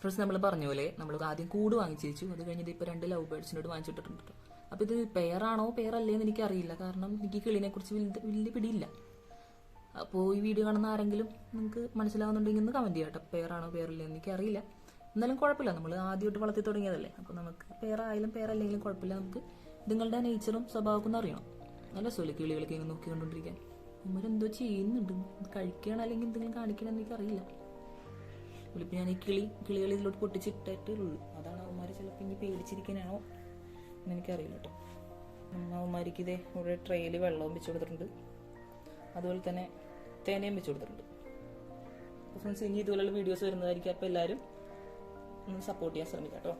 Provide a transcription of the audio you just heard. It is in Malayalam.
ഫ്രണ്ട്സ് നമ്മൾ പറഞ്ഞ പോലെ നമ്മൾ ആദ്യം കൂട് വാങ്ങിച്ചു വെച്ചു. അത് കഴിഞ്ഞിട്ട് ഇപ്പോൾ 2 ലവ് ബേർഡ്സിനോട് വാങ്ങിച്ചിട്ടുണ്ട്. അപ്പോൾ ഇത് പെയറാണോ പെയറല്ലേന്ന് എനിക്കറിയില്ല. കാരണം എനിക്ക് കിളിനെ കുറിച്ച് വലിയ പിടിയില്ല. അപ്പോൾ ഈ വീഡിയോ കാണുന്ന ആരെങ്കിലും നിങ്ങൾക്ക് മനസ്സിലാവുന്നുണ്ടെങ്കിൽ ഒന്ന് കമന്റ് ചെയ്യാം കേട്ടോ. പെയറാണോ പെയറല്ലേന്ന് എനിക്കറിയില്ല. എന്നാലും കുഴപ്പമില്ല, നമ്മൾ ആദ്യമായിട്ട് വളർത്തി തുടങ്ങിയതല്ലേ. അപ്പോൾ നമുക്ക് പെയറായാലും പെയറല്ലെങ്കിലും കുഴപ്പമില്ല. നമുക്ക് ഇതുങ്ങളുടെ നേച്ചറും സ്വഭാവമൊക്കെ ഒന്ന് അറിയണം. നല്ല രസമല്ലേ കിളികളൊക്കെ ഇങ്ങനെ നോക്കി കണ്ടുകൊണ്ടിരിക്കാൻ. ഇവരെന്തോ ചെയ്യുന്നുണ്ട്, കഴിക്കണം അല്ലെങ്കിൽ എന്തെങ്കിലും കാണിക്കണമെന്ന് എനിക്കറിയില്ല. ഇപ്പം ഞാൻ ഈ കിളികൾ ഇതിലോട്ട് പൊട്ടിച്ചിട്ടിട്ടുള്ളൂ. അതാണ് അവന്മാര് ചിലപ്പോൾ ഇനി പേടിച്ചിരിക്കാനാണോ എന്ന് എനിക്കറിയില്ല കേട്ടോ. അവന്മാർക്ക് ഇതേ ഇവിടെ ട്രെയിൽ വെള്ളവും വെച്ച് കൊടുത്തിട്ടുണ്ട്. അതുപോലെ തന്നെ തേനയും വെച്ച് കൊടുത്തിട്ടുണ്ട്. ഫ്രണ്ട്സ്, ഇനി ഇതുപോലുള്ള വീഡിയോസ് വരുന്നതായിരിക്കും. അപ്പോൾ എല്ലാവരും ഒന്ന് സപ്പോർട്ട് ചെയ്യാൻ ശ്രമിക്കാം കേട്ടോ.